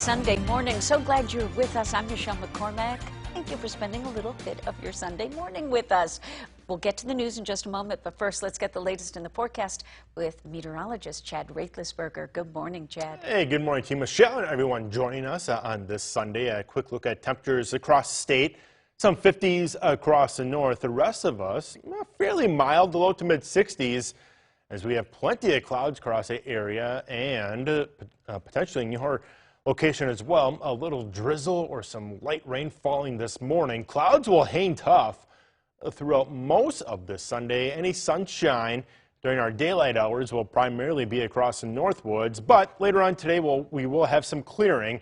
Sunday morning. So glad you're with us. I'm Michelle McCormack. Thank you for spending a little bit of your Sunday morning with us. We'll get to the news in just a moment, but first let's get the latest in the forecast with meteorologist Chad Raithlisberger. Good morning, Chad. Hey, good morning to you, Michelle, and everyone joining us on this Sunday. A quick look at temperatures across the state. Some 50s across the north. The rest of us, fairly mild, low to mid 60s, as we have plenty of clouds across the area and potentially in your location as well, a little drizzle or some light rain falling this morning. Clouds will hang tough throughout most of this Sunday. Any sunshine during our daylight hours will primarily be across the Northwoods, but later on today we will have some clearing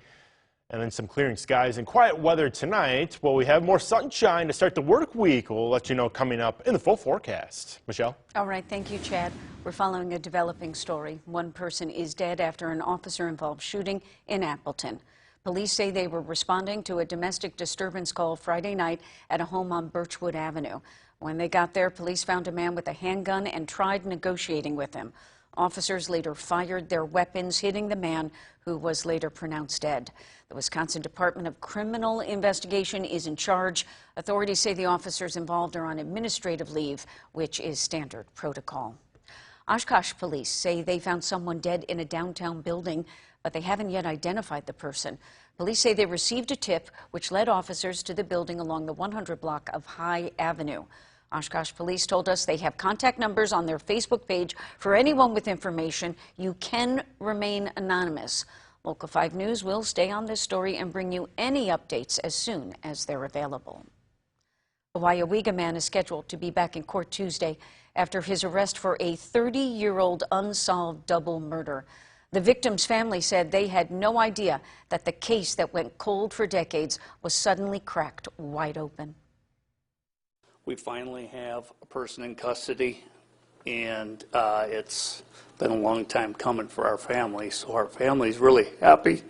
and then some clearing skies and quiet weather tonight. Well, we have more sunshine to start the work week. We'll let you know coming up in the full forecast. Michelle? All right, thank you, Chad. We're following a developing story. One person is dead after an officer-involved shooting in Appleton. Police say they were responding to a domestic disturbance call Friday night at a home on Birchwood Avenue. When they got there, police found a man with a handgun and tried negotiating with him. Officers later fired their weapons, hitting the man, who was later pronounced dead. The Wisconsin Department of Criminal Investigation is in charge. Authorities say the officers involved are on administrative leave, which is standard protocol. Oshkosh police say they found someone dead in a downtown building, but they haven't yet identified the person. Police say they received a tip, which led officers to the building along the 100 block of High Avenue. Oshkosh police told us they have contact numbers on their Facebook page for anyone with information. You can remain anonymous. Local 5 News will stay on this story and bring you any updates as soon as they're available. A Weyauwega man is scheduled to be back in court Tuesday after his arrest for a 30-year-old unsolved double murder. The victim's family said they had no idea that the case that went cold for decades was suddenly cracked wide open. We finally have a person in custody, and it's been a long time coming for our family, so our family's really happy.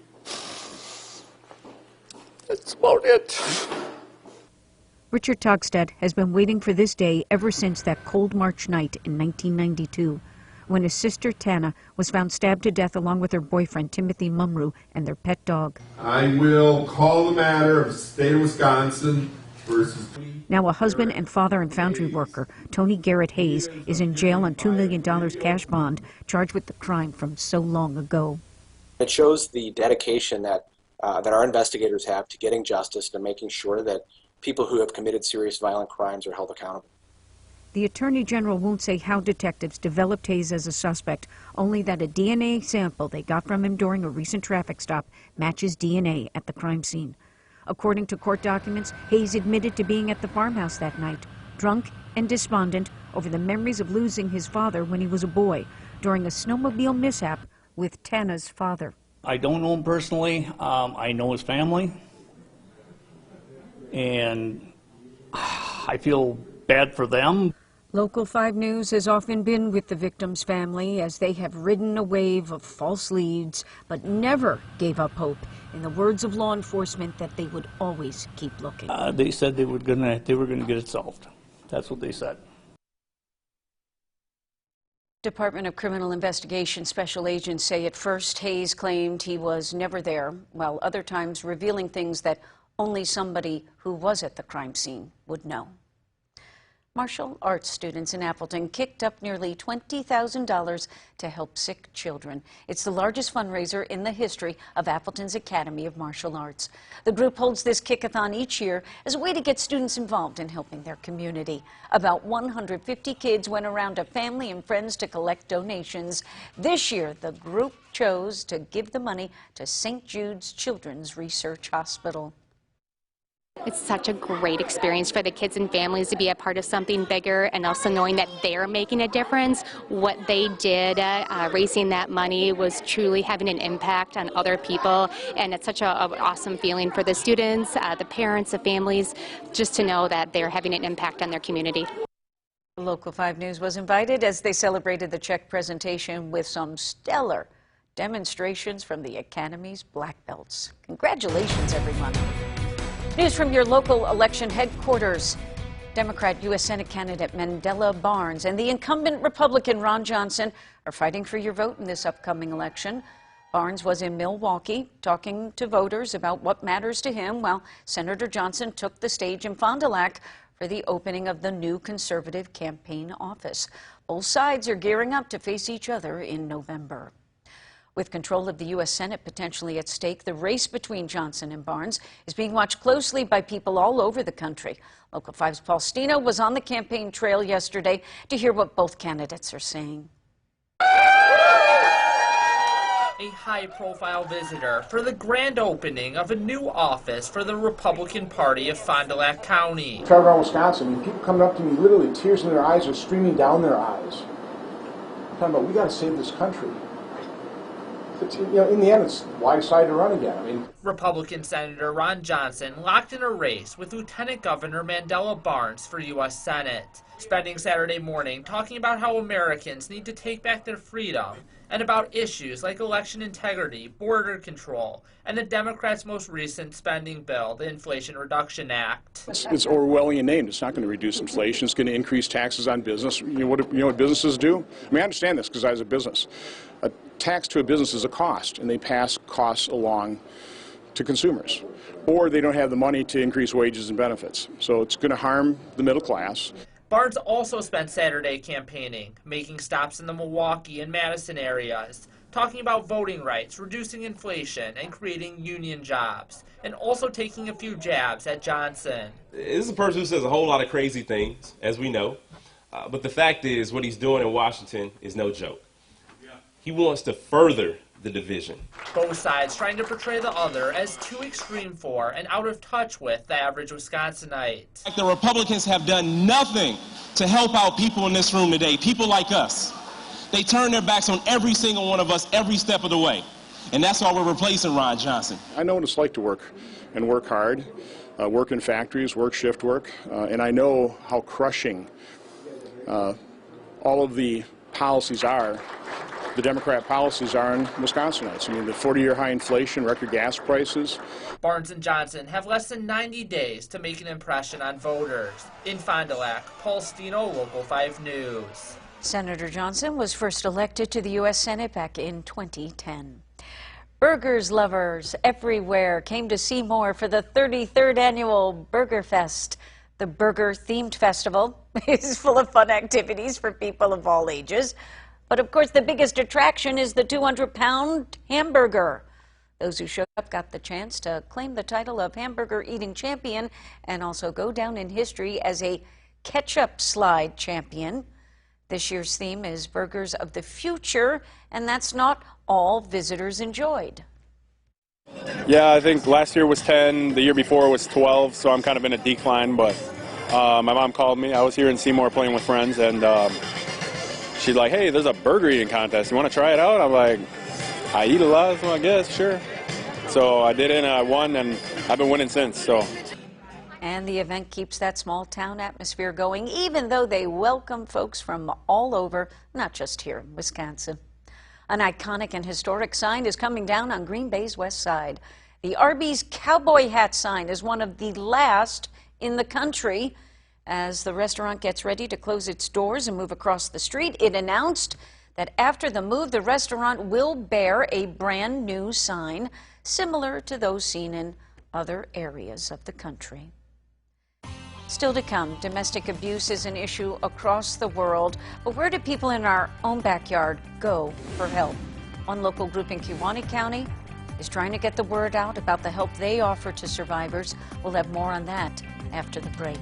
That's about it. Richard Togstad has been waiting for this day ever since that cold March night in 1992, when his sister Tana was found stabbed to death along with her boyfriend Timothy Mumru and their pet dog. I will call the matter of the state of Wisconsin versus... Now a husband and father and foundry worker, Tony Garrett Hayes, is in jail on $2 million cash bond, charged with the crime from so long ago. It shows the dedication that our investigators have to getting justice, to making sure that people who have committed serious violent crimes are held accountable. The Attorney General won't say how detectives developed Hayes as a suspect, only that a DNA sample they got from him during a recent traffic stop matches DNA at the crime scene. According to court documents, Hayes admitted to being at the farmhouse that night, drunk and despondent over the memories of losing his father when he was a boy during a snowmobile mishap with Tana's father. I don't know him personally. I know his family, and I feel bad for them. Local 5 News has often been with the victim's family as they have ridden a wave of false leads, but never gave up hope, in the words of law enforcement, that they would always keep looking. They said they were gonna get it solved. That's what they said. Department of Criminal Investigation special agents say at first Hayes claimed he was never there, while other times revealing things that only somebody who was at the crime scene would know. Martial arts students in Appleton kicked up nearly $20,000 to help sick children. It's the largest fundraiser in the history of Appleton's Academy of Martial Arts. The group holds this kickathon each year as a way to get students involved in helping their community. About 150 kids went around to family and friends to collect donations. This year, the group chose to give the money to St. Jude's Children's Research Hospital. It's such a great experience for the kids and families to be a part of something bigger, and also knowing that they're making a difference. What they did raising that money was truly having an impact on other people, and it's such an awesome feeling for the students, the parents, the families, just to know that they're having an impact on their community. Local 5 News was invited as they celebrated the check presentation with some stellar demonstrations from the Academy's black belts. Congratulations, everyone. News from your local election headquarters. Democrat U.S. Senate candidate Mandela Barnes and the incumbent Republican Ron Johnson are fighting for your vote in this upcoming election. Barnes was in Milwaukee talking to voters about what matters to him, while Senator Johnson took the stage in Fond du Lac for the opening of the new conservative campaign office. Both sides are gearing up to face each other in November. With control of the U.S. Senate potentially at stake, the race between Johnson and Barnes is being watched closely by people all over the country. Local 5's Paul Stino was on the campaign trail yesterday to hear what both candidates are saying. A high-profile visitor for the grand opening of a new office for the Republican Party of Fond du Lac County. Travel around Wisconsin, and people coming up to me, literally tears in their eyes are streaming down their eyes. I'm talking about, we got to save this country. In the end, it's why decide to run again. Republican Senator Ron Johnson locked in a race with Lieutenant Governor Mandela Barnes for U.S. Senate, spending Saturday morning talking about how Americans need to take back their freedom and about issues like election integrity, border control, and the Democrats' most recent spending bill, the Inflation Reduction Act. It's Orwellian named. It's not going to reduce inflation. It's going to increase taxes on business. You know what businesses do? I mean, I understand this because I was a business. A tax to a business is a cost, and they pass costs along to consumers. Or they don't have the money to increase wages and benefits. So it's going to harm the middle class. Barnes also spent Saturday campaigning, making stops in the Milwaukee and Madison areas, talking about voting rights, reducing inflation, and creating union jobs, and also taking a few jabs at Johnson. This is a person who says a whole lot of crazy things, as we know, but the fact is what he's doing in Washington is no joke. He wants to further the division. Both sides trying to portray the other as too extreme for and out of touch with the average Wisconsinite. The Republicans have done nothing to help out people in this room today, people like us. They turn their backs on every single one of us every step of the way. And that's why we're replacing Ron Johnson. I know what it's like to work and work hard, work in factories, work shift work, and I know how crushing all of the policies are. The Democrat policies are on Wisconsinites. I mean, the 40-year high inflation, record gas prices. Barnes and Johnson have less than 90 days to make an impression on voters. In Fond du Lac, Paul Stino, Local 5 News. Senator Johnson was first elected to the U.S. Senate back in 2010. Burgers lovers everywhere came to Seymour for the 33rd annual Burger Fest. The burger-themed festival is full of fun activities for people of all ages. But of course, the biggest attraction is the 200-pound hamburger. Those who showed up got the chance to claim the title of hamburger eating champion and also go down in history as a ketchup slide champion. This year's theme is Burgers of the Future, and that's not all visitors enjoyed. Yeah, I think last year was 10, the year before was 12, so I'm kind of in a decline, but my mom called me. I was here in Seymour playing with friends, and she's like, hey, there's a burger eating contest. You want to try it out? I'm like, I eat a lot, so I guess, sure. So I did it, and I won, and I've been winning since. So. And the event keeps that small town atmosphere going, even though they welcome folks from all over, not just here in Wisconsin. An iconic and historic sign is coming down on Green Bay's west side. The Arby's cowboy hat sign is one of the last in the country. As the restaurant gets ready to close its doors and move across the street, it announced that after the move, the restaurant will bear a brand new sign similar to those seen in other areas of the country. Still to come, domestic abuse is an issue across the world, but where do people in our own backyard go for help? One local group in Kewaunee County is trying to get the word out about the help they offer to survivors. We'll have more on that after the break.